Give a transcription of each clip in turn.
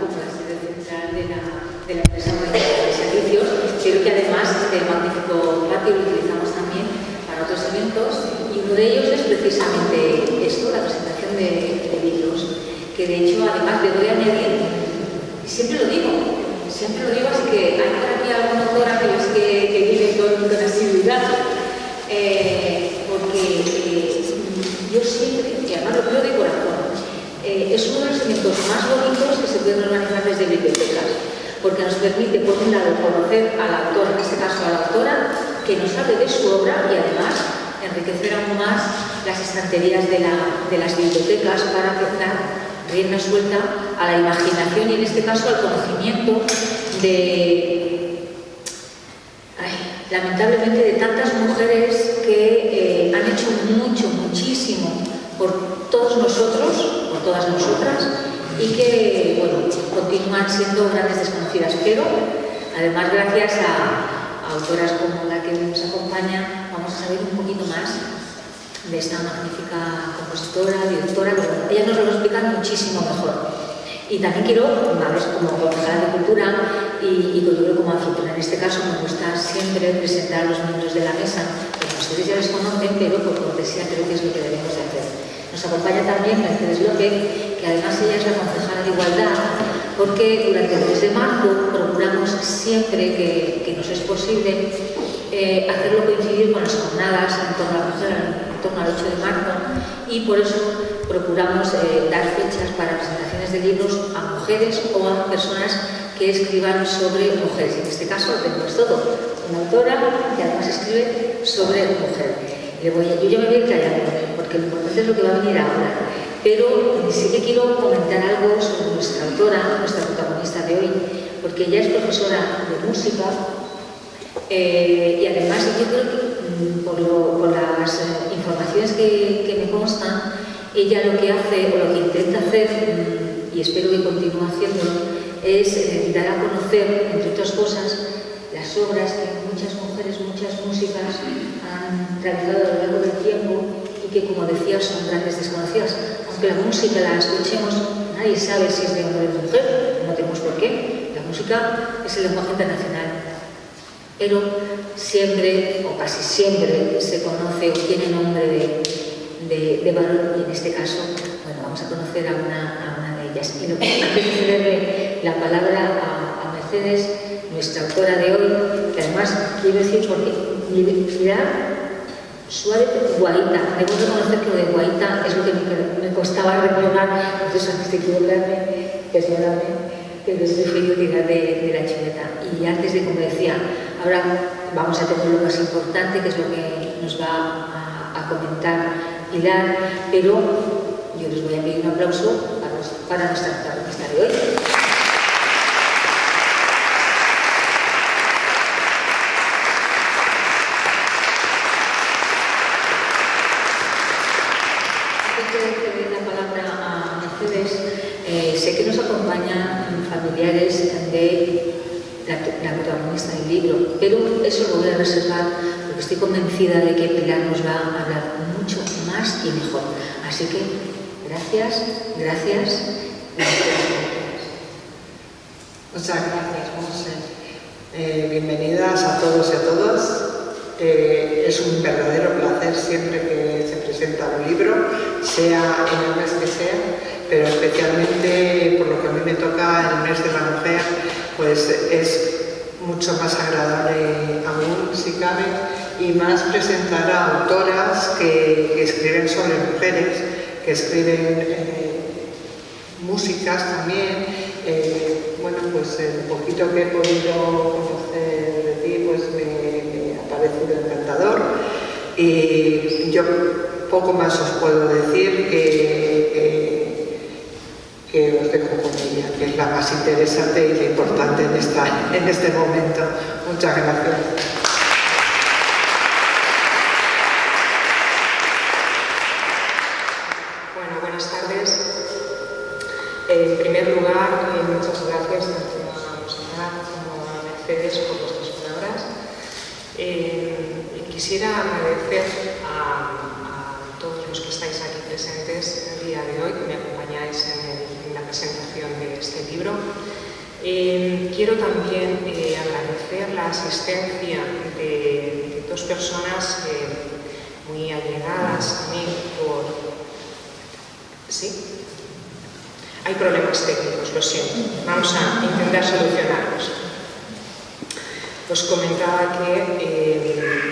como la sede central de la empresa de servicios, pero que además este magnífico patio lo utilizamos también para otros eventos, y uno de ellos es precisamente esto, la presentación de libros, que de hecho además le voy a añadir, y siempre lo digo, así que hay por aquí alguna autora que yo sé que vive con asiduidad, porque yo siempre, y además lo creo de corazón, es uno de los eventos más bonitos que se pueden organizar desde bibliotecas, porque nos permite, por un lado, conocer al autor, en este caso a la autora, que nos hable de su obra, y además enriquecer aún más las estanterías de las bibliotecas para dar rienda suelta a la imaginación y, en este caso, al conocimiento lamentablemente, de tantas mujeres que han hecho muchísimo por todos nosotros, por todas nosotras, y que, bueno, continúan siendo grandes desconocidas. Pero, además, gracias a autoras como la que nos acompaña, vamos a saber un poquito más de esta magnífica compositora, directora, pero ella nos lo explica muchísimo mejor. Y también quiero, como concejala de Cultura y como anfitriona en este caso, me gusta siempre presentar a los miembros de la mesa, que ustedes ya les conocen, pero por cortesía creo que es lo que debemos de hacer. Nos acompaña también Mercedes López, que además ella es la concejala de Igualdad, porque durante el mes de marzo procuramos siempre que nos es posible hacerlo coincidir con las jornadas en torno a la mujer, en torno al 8 de marzo, y por eso procuramos dar fechas para presentaciones de libros a mujeres o a personas que escriban sobre mujeres. En este caso tenemos todo, una autora que además escribe sobre mujer. Yo ya me voy a ir callando, porque lo importante es lo que va a venir ahora, pero sí que quiero comentar algo sobre nuestra autora, nuestra protagonista de hoy, porque ella es profesora de música. Y además yo creo que por las informaciones que me constan, ella lo que hace o lo que intenta hacer, y espero que continúe haciéndolo, es dar a conocer, entre otras cosas, las obras que muchas mujeres, muchas músicas han realizado a lo largo del tiempo y que, como decía, son grandes desconocidas. Aunque la música la escuchemos, nadie sabe si es de hombre o de mujer, no tenemos por qué. La música es el lenguaje internacional. Pero siempre, o casi siempre, se conoce o tiene nombre de varón, y en este caso, bueno, vamos a conocer a una de ellas. Y lo que quiero cederle la palabra a Mercedes, nuestra autora de hoy, que además quiero decir, porque mirad, Suárez Guaita, debo reconocer que lo de Guaita es lo que me costaba recordar, entonces antes de equivocarme, perdóname, que les he preferido tirar de la chuleta. Y antes de, como decía, ahora vamos a tener lo más importante, que es lo que nos va a comentar Pilar, pero yo les voy a pedir un aplauso para nuestra protagonista de hoy. Antes de ceder la palabra a Mercedes, sé que nos acompañan familiares de la protagonista del libro, pero eso lo voy a reservar porque estoy convencida de que Pilar nos va a hablar mucho más y mejor. Así que gracias. Muchas gracias, Monse. Bienvenidas a todos y a todas. Es un verdadero placer siempre que se presenta un libro, sea en el mes que sea, pero especialmente por lo que a mí me toca el mes de la mujer, pues es mucho más agradable aún, si cabe, y más presentar a autoras que escriben sobre mujeres, que escriben músicas también. Bueno, pues el poquito que he podido conocer de ti, pues me ha parecido encantador, y yo poco más os puedo decir que os dejo con ella, que es la más interesante y la importante en este momento. Muchas gracias. Bueno, buenas tardes. En primer lugar, muchas gracias tanto a Rosalía como a Mercedes por vuestras palabras. Quisiera agradecer a todos los que estáis aquí presentes el día de hoy, que me acompañáis en la presentación de este libro. Quiero también agradecer la asistencia de dos personas muy allegadas a mí ¿Sí? Hay problemas técnicos, lo siento. Vamos a intentar solucionarlos. Os comentaba que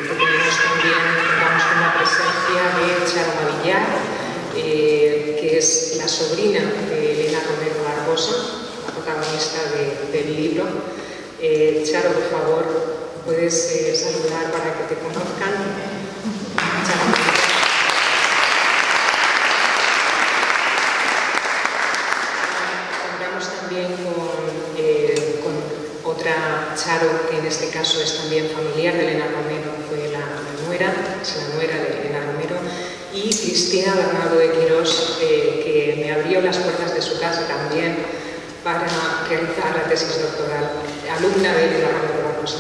tenemos también con la presencia de Charo Mavillar, que es la sobrina de Elena Romero Barbosa, la protagonista del libro. Charo, por favor, puedes saludar para que te conozcan. Charo. Contamos también con otra Charo, que en este caso es también familiar de Elena Romero, fue la nuera de Elena Romero, y Cristina Bernardo de Quirós, que me abrió las puertas de su casa también para realizar la tesis doctoral, alumna de Elena Romero Barbosa.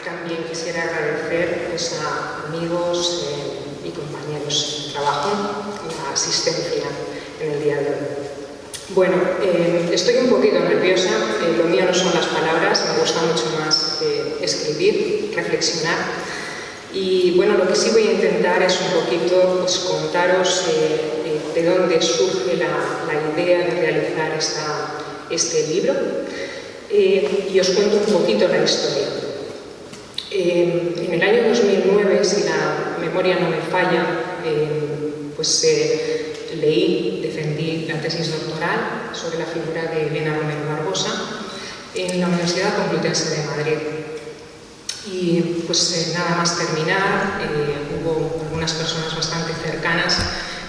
También quisiera agradecer a amigos y compañeros de trabajo la asistencia en el día de hoy. Bueno, estoy un poquito nerviosa, lo mío no son las palabras, me gusta mucho más escribir, reflexionar. Y bueno, lo que sí voy a intentar es un poquito pues, contaros de dónde surge la idea de realizar este libro, y os cuento un poquito la historia. En el año 2009, si la memoria no me falla, defendí la tesis doctoral sobre la figura de Elena Romero Barbosa en la Universidad Complutense de Madrid. Y pues nada más terminar, hubo algunas personas bastante cercanas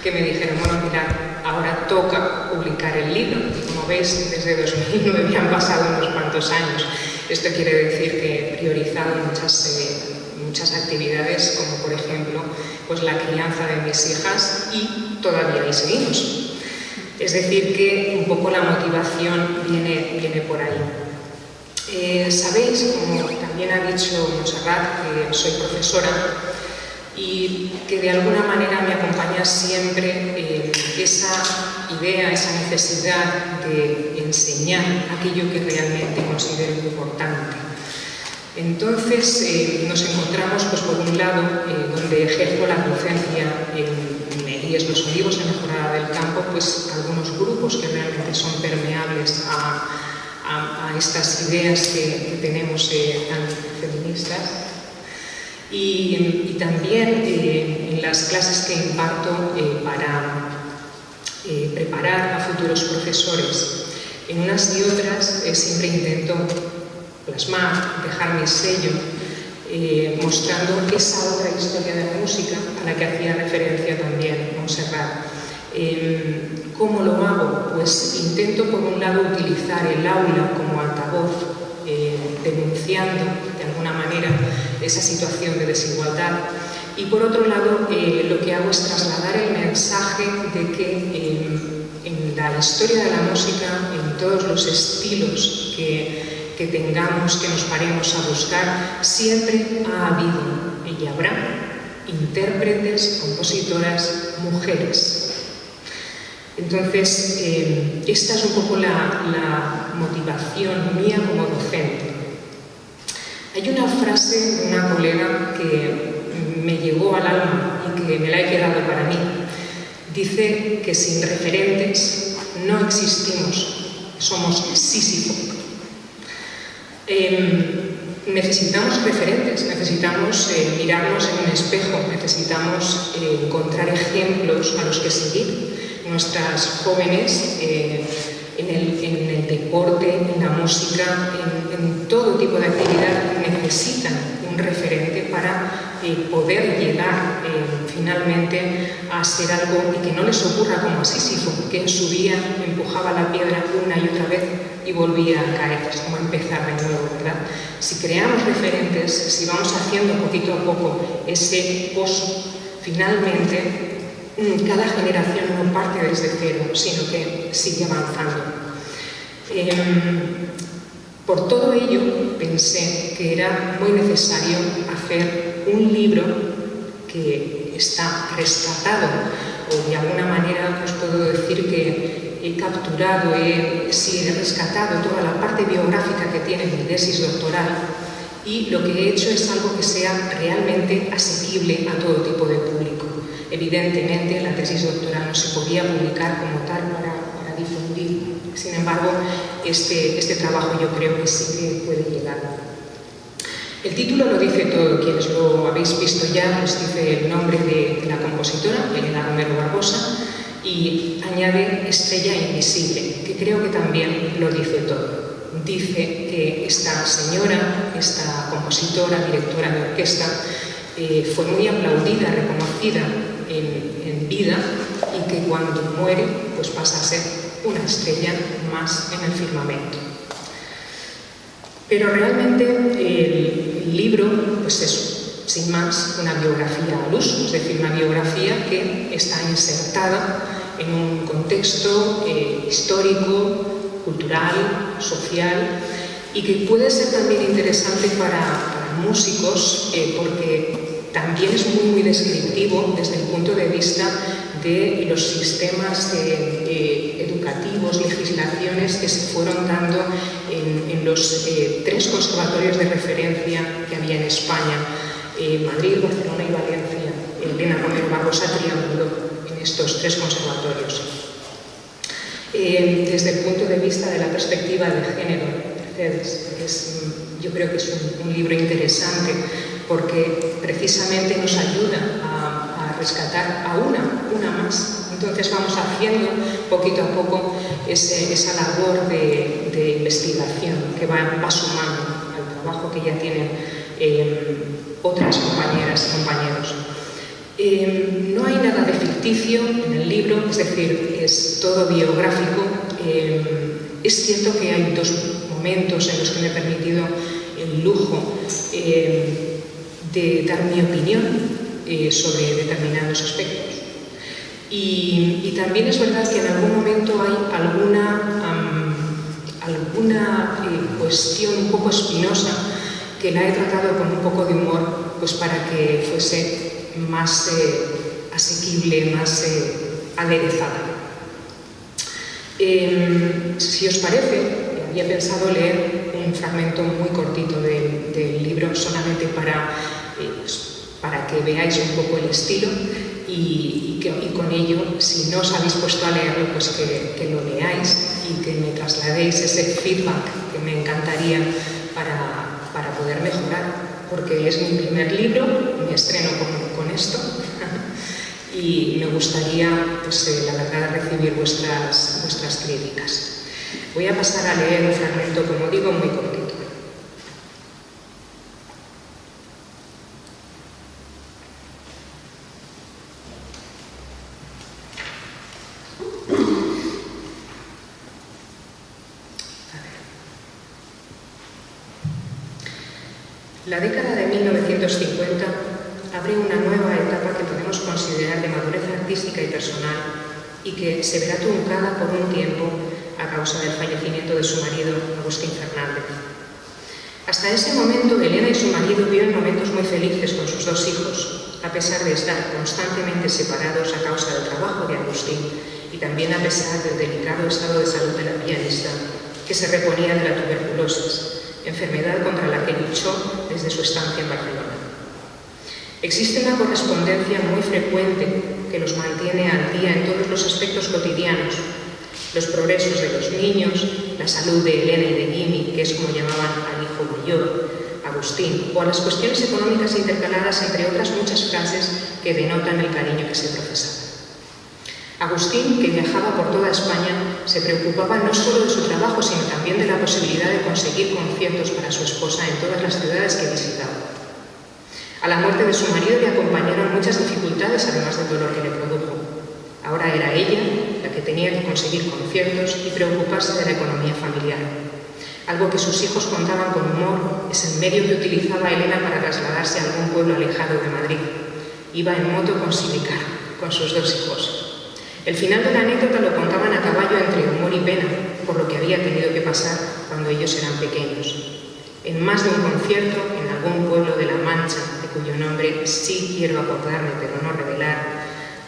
que me dijeron, bueno, mirad, ahora toca publicar el libro. Y como veis, desde 2009 han pasado unos cuantos años. Esto quiere decir que he priorizado muchas actividades, como por ejemplo pues la crianza de mis hijas, y todavía ahí seguimos. Es decir, que un poco la motivación viene por ahí. Sabéis, como también ha dicho Montserrat, que soy profesora y que de alguna manera me acompaña siempre esa idea, esa necesidad de enseñar aquello que realmente considero importante. Entonces nos encontramos, pues, por un lado, donde ejerzo la docencia en Melies Los Olivos, en Mejorada del Campo, pues algunos grupos que realmente son permeables a estas ideas que tenemos tan feministas. Y también en las clases que imparto para preparar a futuros profesores, en unas y otras siempre intento plasmar, dejar mi sello, mostrando esa otra historia de la música a la que hacía referencia también Montserrat. ¿Cómo lo hago? Pues intento, por un lado, utilizar el aula como altavoz, denunciando de alguna manera esa situación de desigualdad, y por otro lado lo que hago es trasladar el mensaje de que en la historia de la música, en todos los estilos que tengamos, que nos paremos a buscar, siempre ha habido y habrá intérpretes, compositoras, mujeres. Entonces, esta es un poco la motivación mía como docente. Hay una frase de una colega que me llegó al alma y que me la he quedado para mí. Dice que sin referentes no existimos, somos Sísifo. Necesitamos referentes, necesitamos mirarnos en un espejo, necesitamos encontrar ejemplos a los que seguir. Nuestras jóvenes en el deporte, en la música, en todo tipo de actividad necesitan un referente para poder llegar finalmente a ser algo y que no les ocurra como a Sísifo, que en su día empujaba la piedra una y otra vez y volvía a caer. Es como empezar de nuevo, ¿verdad? Si creamos referentes, si vamos haciendo poquito a poco ese pozo, finalmente cada generación no parte desde cero, sino que sigue avanzando. Por todo ello, pensé que era muy necesario hacer un libro que está rescatado, o de alguna manera os puedo decir que he capturado, he rescatado toda la parte biográfica que tiene mi tesis doctoral, y lo que he hecho es algo que sea realmente asequible a todo tipo de público. Evidentemente, la tesis doctoral no se podía publicar como tal para difundir. Sin embargo, este trabajo yo creo que sí que puede llegar. El título lo dice todo. Quienes lo habéis visto ya, pues dice el nombre de la compositora, Elena Romero Barbosa, y añade Estrella Invisible, que creo que también lo dice todo. Dice que esta señora, esta compositora, directora de orquesta, fue muy aplaudida, reconocida en vida, y que cuando muere pues pasa a ser una estrella más en el firmamento. Pero realmente el libro pues es, sin más, una biografía al uso, es decir, una biografía que está insertada en un contexto histórico, cultural, social, y que puede ser también interesante para músicos, porque también es muy descriptivo desde el punto de vista de los sistemas educativos, legislaciones que se fueron dando en los 3 conservatorios de referencia que había en España, Madrid, Barcelona y Valencia. Elena Romero Barbosa trianguló en estos 3 conservatorios. Desde el punto de vista de la perspectiva de género, Mercedes, yo creo que es un libro interesante, porque precisamente nos ayuda a rescatar a una más. Entonces vamos haciendo poquito a poco esa labor de investigación que va sumando al trabajo que ya tienen otras compañeras y compañeros. No hay nada de ficticio en el libro, es decir, es todo biográfico. Es cierto que hay 2 momentos en los que me he permitido el lujo de dar mi opinión sobre determinados aspectos. Y también es verdad que en algún momento hay alguna cuestión un poco espinosa que la he tratado con un poco de humor, pues para que fuese más asequible, más aderezada. Si os parece, había pensado leer un fragmento muy cortito del libro, solamente para que veáis un poco el estilo, y con ello, si no os habéis puesto a leerlo, pues que lo leáis y que me trasladéis ese feedback que me encantaría para poder mejorar, porque es mi primer libro, me estreno con esto y me gustaría, pues, la verdad, recibir vuestras críticas. Voy a pasar a leer un fragmento, como digo, muy cortito. La década de 1950 abre una nueva etapa que podemos considerar de madurez artística y personal, y que se verá truncada por un tiempo a causa del fallecimiento de su marido, Agustín Fernández. Hasta ese momento, Elena y su marido viven momentos muy felices con sus 2 hijos, a pesar de estar constantemente separados a causa del trabajo de Agustín, y también a pesar del delicado estado de salud de la pianista, que se reponía de la tuberculosis, enfermedad contra la que luchó desde su estancia en Barcelona. Existe una correspondencia muy frecuente que los mantiene al día en todos los aspectos cotidianos: los progresos de los niños, la salud de Elena y de Jimmy, que es como llamaban al hijo mayor, Agustín, o a las cuestiones económicas intercaladas, entre otras muchas frases que denotan el cariño que se profesaba. Agustín, que viajaba por toda España, se preocupaba no solo de su trabajo, sino también de la posibilidad de conseguir conciertos para su esposa en todas las ciudades que visitaba. A la muerte de su marido le acompañaron muchas dificultades, además del dolor que le produjo. Ahora era ella la que tenía que conseguir conciertos y preocuparse de la economía familiar. Algo que sus hijos contaban con humor es el medio que utilizaba Elena para trasladarse a algún pueblo alejado de Madrid. Iba en moto con Silicar, con sus 2 hijos. El final de la anécdota lo contaban a caballo entre humor y pena, por lo que había tenido que pasar cuando ellos eran pequeños. En más de un concierto, en algún pueblo de La Mancha, de cuyo nombre sí quiero acordarme pero no revelar,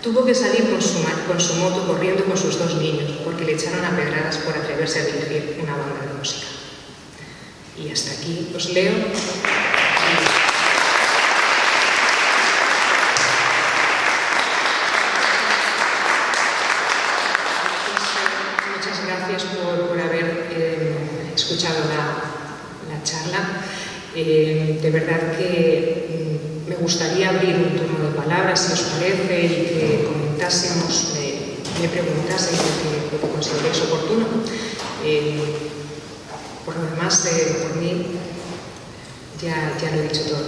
tuvo que salir con su moto corriendo con sus 2 niños porque le echaron a pedradas por atreverse a dirigir una banda de música. Y hasta aquí os leo. Muchas gracias por haber escuchado la charla. De verdad que me gustaría abrir un turno de palabras, si os parece, y que comentásemos, me preguntaseis lo que consideréis oportuno. Por lo demás, por mí, ya lo he dicho todo.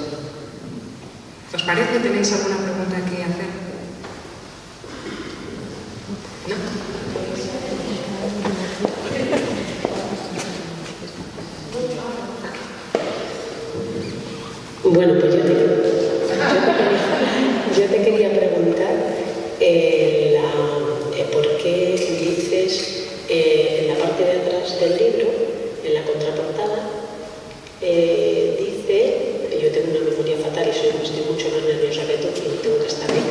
¿Os parece? ¿Tenéis alguna pregunta que hacer? ¿No? Bueno, pues yo te quería preguntar por qué dices en la parte de atrás del libro, en la contraportada, dice, yo tengo una memoria fatal y estoy mucho más nerviosa que tú y tengo que estar bien.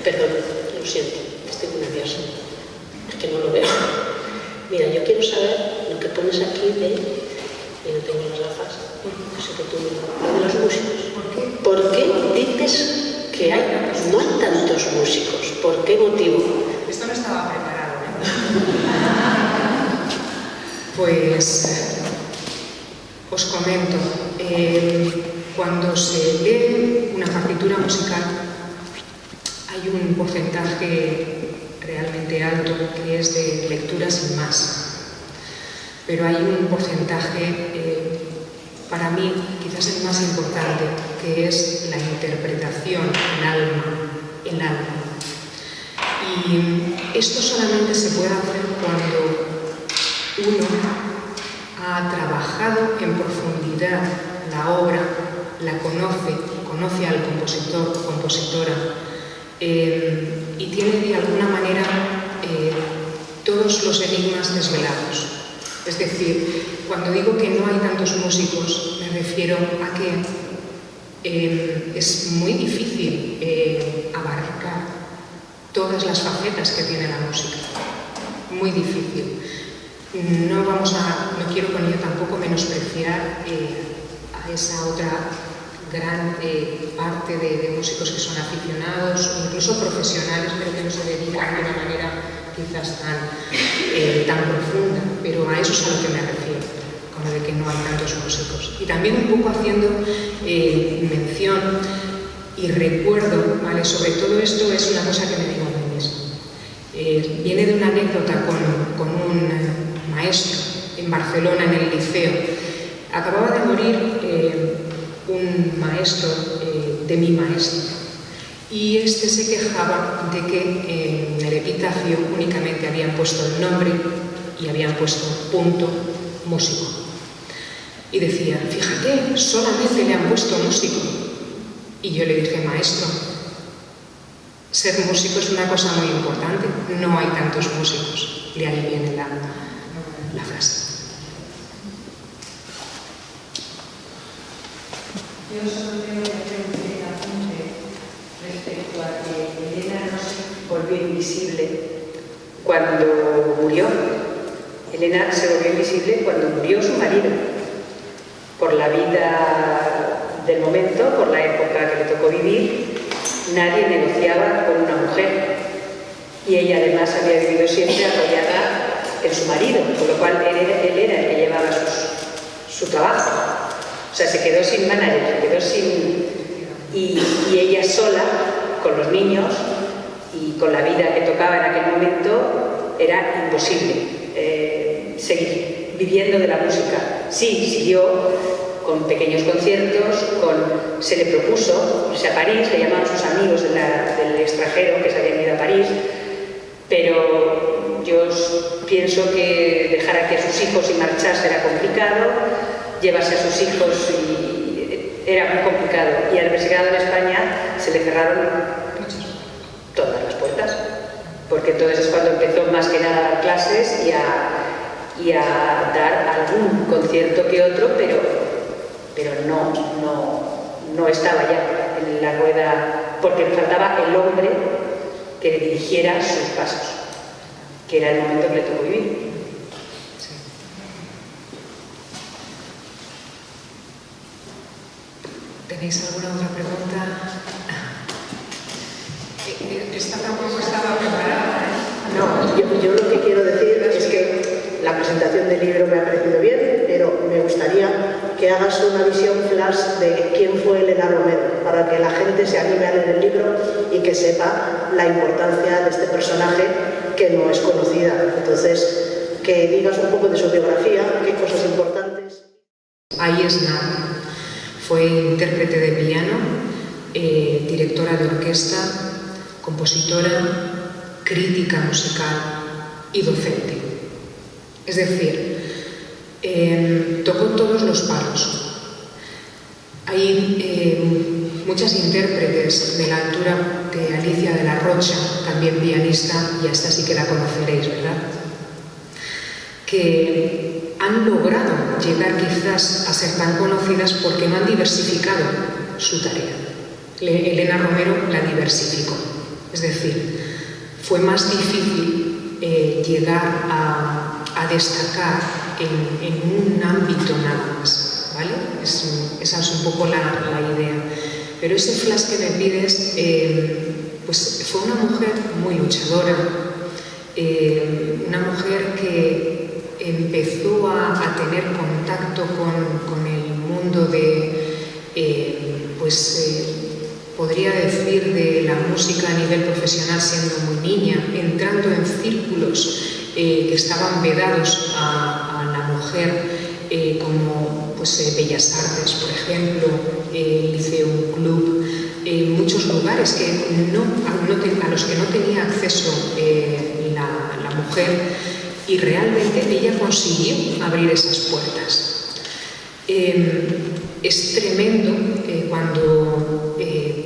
Perdón, lo siento, estoy muy nerviosa, es que no lo veo. Mira, yo quiero saber lo que pones aquí de... Y no tengo las gafas, no sé que tú... Lo de los músicos. ¿Por qué dices que no hay tantos músicos? ¿Por qué motivo? Esto no estaba preparado, Pues os comento. Cuando se lee una partitura musical hay un porcentaje realmente alto que es de lectura sin más. Pero hay un porcentaje, para mí, quizás el más importante, que es la interpretación, el alma. Y esto solamente se puede hacer cuando uno ha trabajado en profundidad la obra, la conoce al compositor o compositora, y tiene de alguna manera todos los enigmas desvelados. Es decir, cuando digo que no hay tantos músicos, me refiero a que es muy difícil abarcar todas las facetas que tiene la música. Muy difícil. No quiero con ello tampoco menospreciar a esa otra gran parte de músicos que son aficionados o incluso profesionales, pero que no se dedican de una manera quizás tan profunda, pero a eso es a lo que me refiero, con lo de que no hay tantos músicos. Y también un poco haciendo mención y recuerdo, ¿vale? Sobre todo esto es una cosa que me digo a mí mismo. Viene de una anécdota con un maestro en Barcelona, en el liceo. Acababa de morir un maestro de mi maestro. Y este se quejaba de que en el epitafio únicamente habían puesto el nombre y habían puesto punto músico. Y decía, fíjate, solamente le han puesto músico. Y yo le dije, maestro, ser músico es una cosa muy importante, no hay tantos músicos. Le alivié la frase. Yo solo tengo que hacer un pequeño apunte respecto a que Elena no se volvió invisible cuando murió. Elena se volvió invisible cuando murió su marido, por la vida del momento, por la época que le tocó vivir. Nadie negociaba con una mujer y ella además había vivido siempre apoyada en su marido, con lo cual él era el que llevaba su trabajo. O sea, se quedó sin manager, se quedó sin... Y ella sola, con los niños y con la vida que tocaba en aquel momento, era imposible seguir viviendo de la música. Sí, siguió con pequeños conciertos, se le propuso irse a París, le llamaban sus amigos del extranjero que se habían ido a París, pero yo pienso que dejar aquí a sus hijos y marcharse era complicado, llevarse a sus hijos era muy complicado, y al haberse quedado en España se le cerraron todas las puertas, porque entonces es cuando empezó más que nada a dar clases y a dar algún concierto que otro, pero pero no estaba ya en la rueda, porque le faltaba el hombre que dirigiera sus pasos, que era el momento que le tocó vivir. Sí. ¿Tenéis alguna otra pregunta? Esta tampoco estaba preparada, ¿eh? No, yo lo que quiero decir es que la presentación del libro me ha parecido bien, pero me gustaría que hagas una visión flash de quién fue Elena Romero, para que la gente se anime a leer el libro y que sepa la importancia de este personaje que no es conocida. Entonces, que digas un poco de su biografía, qué cosas importantes. Ahí es nada. Fue intérprete de piano, directora de orquesta, compositora, crítica musical y docente. Es decir, tocó todos los palos. Hay muchas intérpretes de la altura de Alicia de la Rocha, también pianista, y a esta sí que la conoceréis, ¿verdad? Que han logrado llegar quizás a ser tan conocidas porque no han diversificado su tarea. Elena Romero la diversificó. Es decir, fue más difícil llegar a destacar en un ámbito nada más, ¿vale? Esa es un poco la idea. Pero ese flash que me pides, pues fue una mujer muy luchadora, una mujer que empezó a tener contacto con el mundo de, podría decir, de la música a nivel profesional siendo muy niña, entrando en círculos que estaban vedados a la mujer, como Bellas Artes, por ejemplo, Liceum Club, muchos lugares que a los que no tenía acceso la mujer, y realmente ella consiguió abrir esas puertas. Es tremendo cuando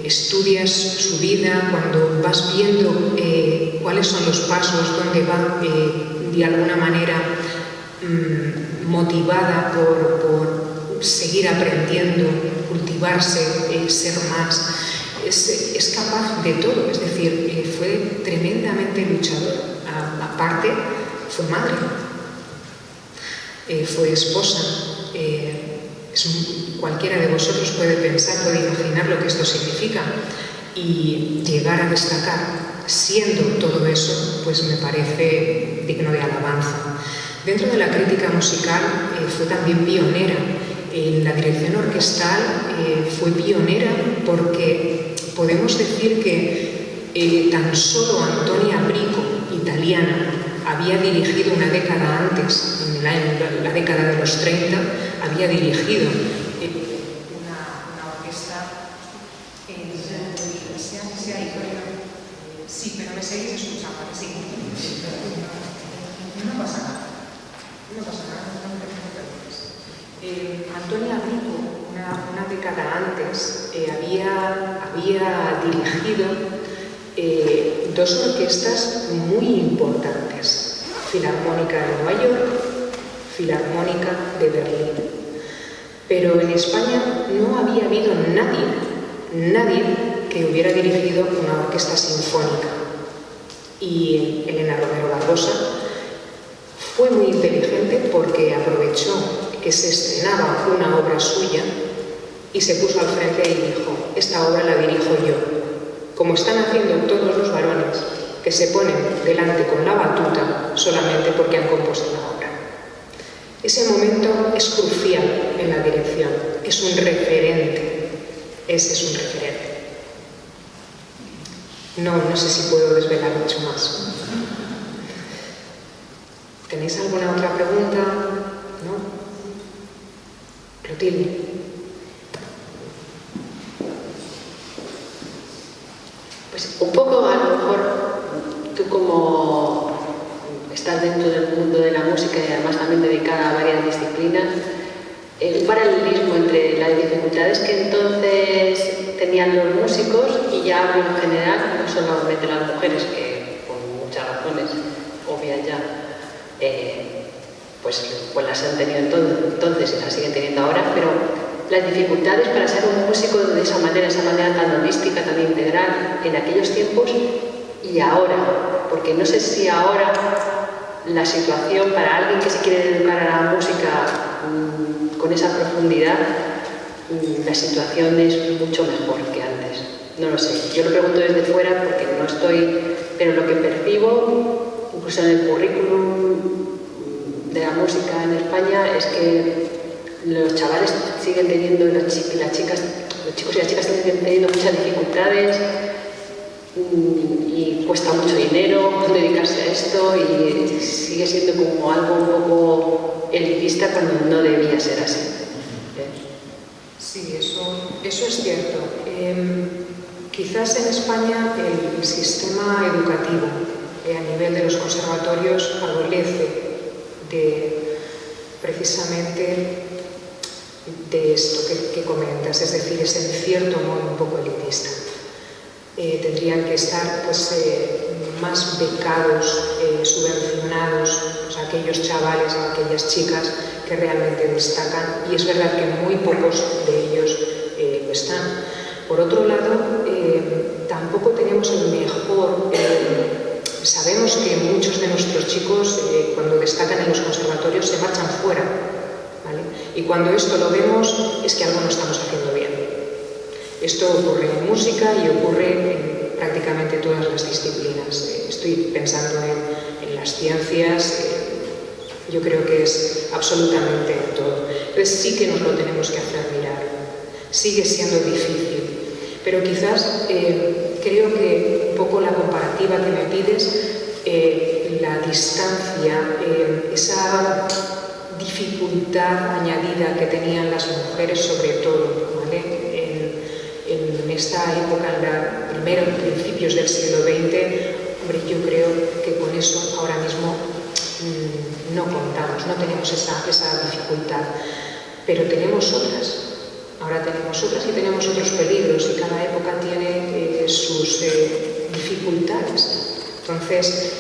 estudias su vida, cuando vas viendo cuáles son los pasos, dónde va de alguna manera motivada por seguir aprendiendo, cultivarse, ser más. Es capaz de todo, es decir, fue tremendamente luchadora. Aparte, fue madre, fue esposa. Cualquiera de vosotros puede pensar, puede imaginar lo que esto significa, y llegar a destacar siendo todo eso, pues me parece digno de alabanza. Dentro de la crítica musical fue también pionera. En la dirección orquestal fue pionera porque podemos decir que tan solo Antonia Bricco, italiana, había dirigido una década antes, en la década de los 30, había dirigido una orquesta en... Sí, pero me seguís escuchando, sí. No pasa nada. No pasa nada, no te preocupes. Antonia Bricco, una década antes, había dirigido dos orquestas muy importantes: Filarmónica de Nueva York, Filarmónica de Berlín. Pero en España no había habido nadie que hubiera dirigido una orquesta sinfónica. Y Elena Romero Barbosa fue muy inteligente porque aprovechó que se estrenaba una obra suya y se puso al frente y dijo: esta obra la dirijo yo, como están haciendo todos los varones que se ponen delante con la batuta solamente porque han compuesto la obra. Ese momento es crucial en la dirección, es un referente, ese es un referente. No sé si puedo desvelar mucho más. ¿Tenéis alguna otra pregunta? ¿No? Clotilde. Pues un poco, a lo mejor, tú como estás dentro del mundo de la música y además también dedicada a varias disciplinas, un paralelismo entre las dificultades que entonces tenían los músicos y ya hablo en general, no solamente las mujeres, que por muchas razones obvias ya, pues las han tenido entonces y las siguen teniendo ahora, pero las dificultades para ser un músico de esa manera tan holística, tan integral, en aquellos tiempos y ahora, porque no sé si ahora la situación para alguien que se quiere educar a la música con esa profundidad, la situación es mucho mejor que antes. No lo sé, yo lo pregunto desde fuera porque no estoy, pero lo que percibo, incluso en el currículum de la música en España, es que los chavales siguen teniendo, los chicos y las chicas siguen teniendo muchas dificultades y cuesta mucho dinero dedicarse a esto y sigue siendo como algo un poco elitista cuando no debía ser así. Sí, eso es cierto. Quizás en España el sistema educativo a nivel de los conservatorios adolece precisamente de esto que comentas, es decir, es en cierto modo un poco elitista. Tendrían que estar más becados, subvencionados aquellos chavales o aquellas chicas que realmente destacan, y es verdad que muy pocos de ellos lo están. Por otro lado, tampoco tenemos el mejor... sabemos que muchos de nuestros chicos, cuando destacan en los conservatorios, se marchan fuera, ¿vale? Y cuando esto lo vemos, es que algo no estamos haciendo bien. Esto ocurre en música y ocurre en prácticamente todas las disciplinas. Estoy pensando en las ciencias, yo creo que es absolutamente en todo. Entonces sí que nos lo tenemos que hacer mirar. Sigue siendo difícil, pero quizás creo que un poco la comparativa que me pides, la distancia, esa dificultad añadida que tenían las mujeres sobre todo, ¿vale? En esta época, en principios del siglo XX, hombre, yo creo que con eso ahora mismo no contamos, no tenemos esa dificultad, pero tenemos otras. Ahora tenemos otras y tenemos otros peligros y cada época tiene sus dificultades. Entonces,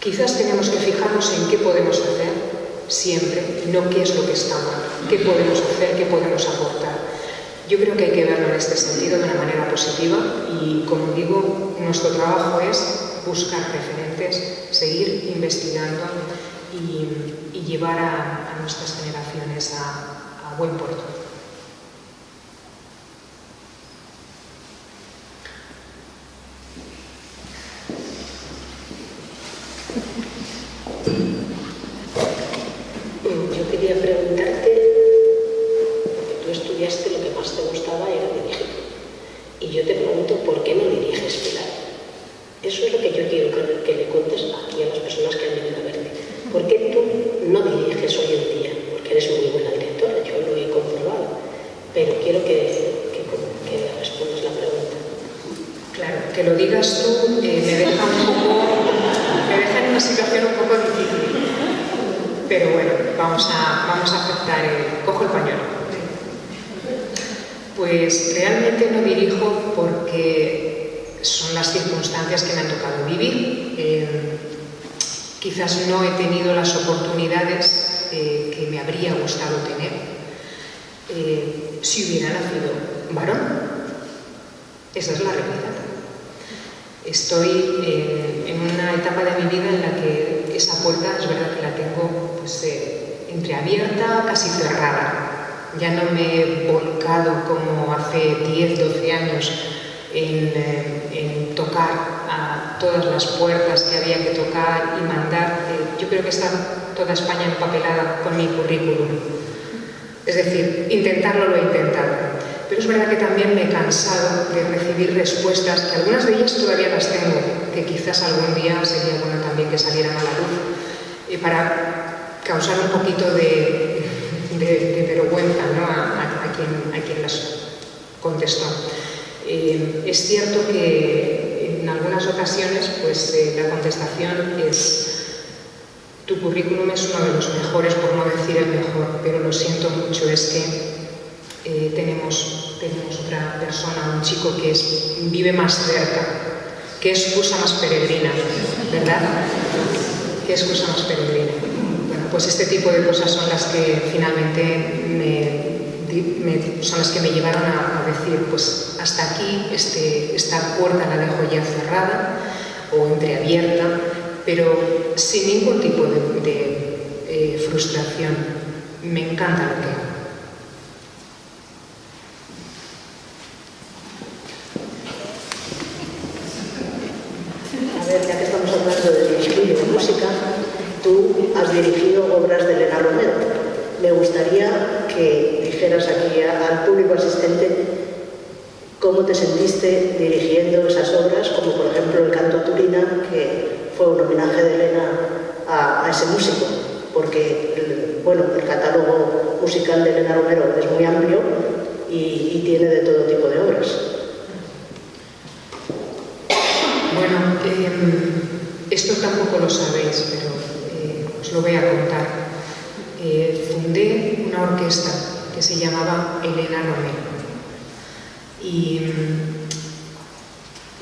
quizás tenemos que fijarnos en qué podemos hacer siempre, no qué es lo que está mal, qué podemos hacer, qué podemos aportar. Yo creo que hay que verlo en este sentido de una manera positiva y, como digo, nuestro trabajo es buscar referentes, seguir investigando y llevar a nuestras generaciones a buen puerto. Yo quería preguntarte, porque tú estudiaste lo que más te gustaba era dirigir, y yo te pregunto por qué no diriges, Pilar. Eso es lo que yo quiero que le cuentes aquí a las personas que han venido a verte. ¿Por qué tú no diriges hoy en día? Porque eres muy buena directora, yo lo he comprobado, pero quiero que respondas la pregunta. Claro, que lo digas tú me deja en una situación un poco difícil, pero bueno, vamos a aceptar cojo el pañuelo. Pues realmente no dirijo porque son las circunstancias que me han tocado vivir. Quizás no he tenido las oportunidades que me habría gustado tener si hubiera nacido varón. Esa es la realidad. Estoy en una etapa de mi vida en la que esa puerta es verdad que la tengo entreabierta, casi cerrada. Ya no me he volcado como hace 10, 12 años en tocar a todas las puertas que había que tocar y mandar. Yo creo que está toda España empapelada con mi currículum. Es decir, intentarlo lo he intentado. Pero es verdad que también me he cansado de recibir respuestas, que algunas de ellas todavía las tengo, que quizás algún día sería bueno también que salieran a la luz, para causar un poquito de vergüenza, ¿no? a quien las contestó. Es cierto que en algunas ocasiones la contestación es: tu currículum es uno de los mejores, por no decir el mejor, pero lo siento mucho, es que tenemos otra persona, un chico que vive más cerca. Qué excusa más peregrina, ¿verdad? Qué excusa más peregrina. Bueno, pues este tipo de cosas son las que finalmente son las que me llevaron a decir, pues hasta aquí, esta puerta la dejo ya cerrada o entreabierta, pero sin ningún tipo de frustración. Me encanta lo que hago. A ver, ya que estamos hablando de dirigir y de música, tú has dirigido obras de Elena Romero. Me gustaría que dijeras aquí al público asistente cómo te sentiste dirigiendo esas obras, como por ejemplo el canto a Turina, que fue un homenaje de Elena a ese músico, porque el catálogo musical de Elena Romero es muy amplio y tiene de todo tipo de obras. Bueno, esto tampoco lo sabéis, pero os lo voy a contar. Fundé una orquesta que se llamaba Elena Romero y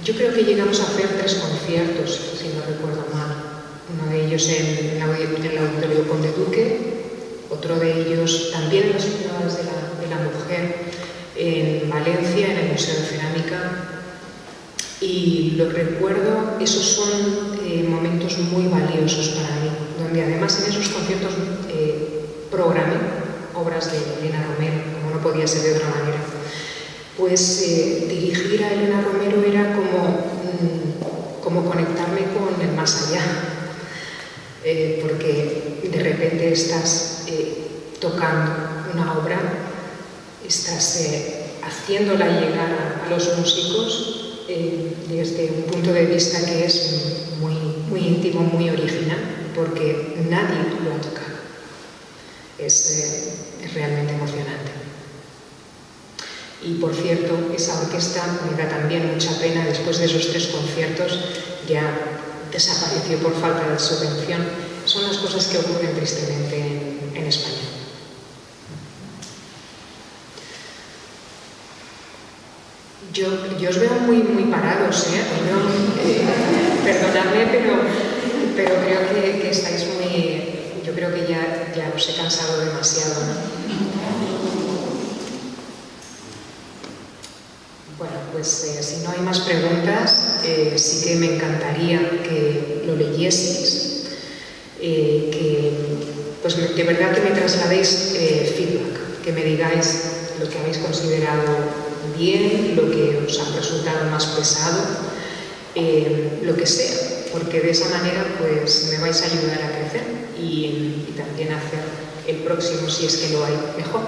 yo creo que llegamos a hacer 3 conciertos, si no recuerdo mal. Uno de ellos en el Auditorio Conde Duque, otro de ellos también en las Ciudades de la Mujer en Valencia, en el Museo de Cerámica. Y lo recuerdo, esos son momentos muy valiosos para mí, donde además en esos conciertos programé obras de Elena Romero, como no podía ser de otra manera. Pues dirigir a Elena Romero era como conectarme con el más allá, porque de repente estás tocando una obra, estás haciéndola llegar a los músicos desde un punto de vista que es muy íntimo, muy original, porque nadie lo ha tocado. Es realmente emocionante. Y por cierto, esa orquesta me da también mucha pena, después de esos 3 conciertos ya desapareció por falta de subvención. Son las cosas que ocurren tristemente en España. Yo os veo muy parados, os veo, perdonadme, pero creo que estáis yo creo que ya os he cansado demasiado, ¿no? Bueno, pues si no hay más preguntas, sí que me encantaría que lo leyeseis, pues de verdad que me trasladéis feedback, que me digáis lo que habéis considerado bien, lo que os ha resultado más pesado, lo que sea, porque de esa manera pues me vais a ayudar a crecer y también a hacer el próximo, si es que lo hay, mejor.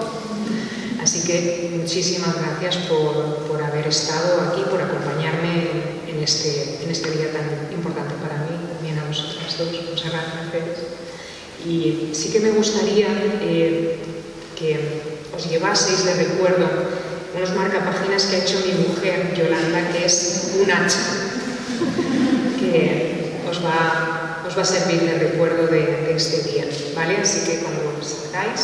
Así que muchísimas gracias por haber estado aquí, por acompañarme en este día tan importante para mí, también a vosotras dos, Montserrat, Mercedes. Y sí que me gustaría que os llevaseis de recuerdo unos marcapáginas que ha hecho mi mujer, Yolanda, que es un hacha, que os va a servir de recuerdo de este día, ¿vale? Así que cuando salgáis,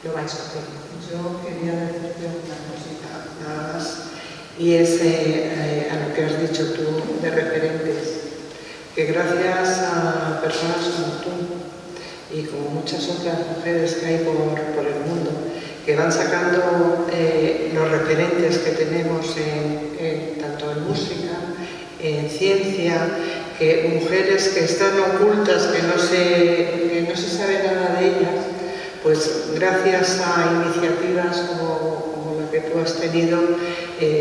lo vais a hacer. Yo quería decirte una cosita nada más, y es a lo que has dicho tú de referentes, que gracias a personas como tú y como muchas otras mujeres que hay por el mundo, que van sacando los referentes que tenemos tanto en música, en ciencia, que mujeres que están ocultas, que no se sabe nada de ellas, pues gracias a iniciativas como la que tú has tenido,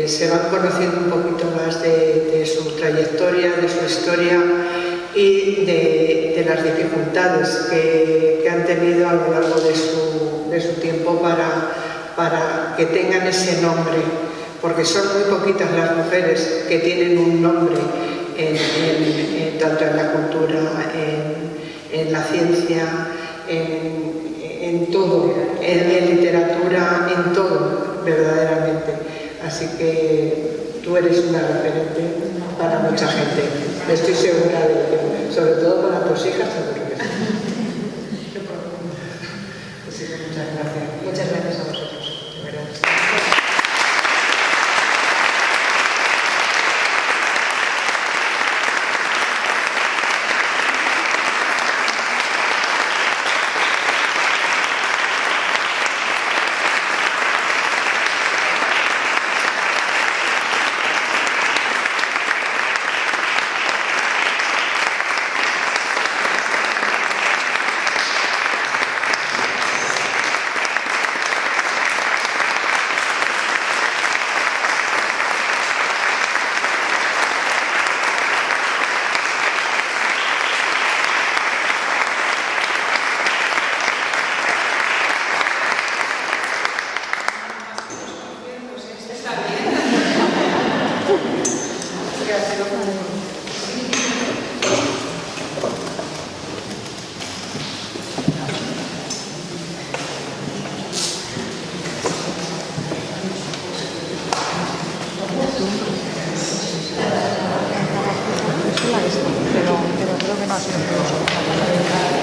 se van conociendo un poquito más de su trayectoria, de su historia y de las dificultades que han tenido a lo largo de su tiempo para que tengan ese nombre, porque son muy poquitas las mujeres que tienen un nombre tanto en la cultura, en la ciencia, en todo, en literatura, en todo, verdaderamente. Así que tú eres una referente para mucha gente, estoy segura de ello, sobre todo para tus hijas, seguro que sí. Así que muchas gracias. Muchas gracias a vosotros, de verdad. Pero creo que no ha sido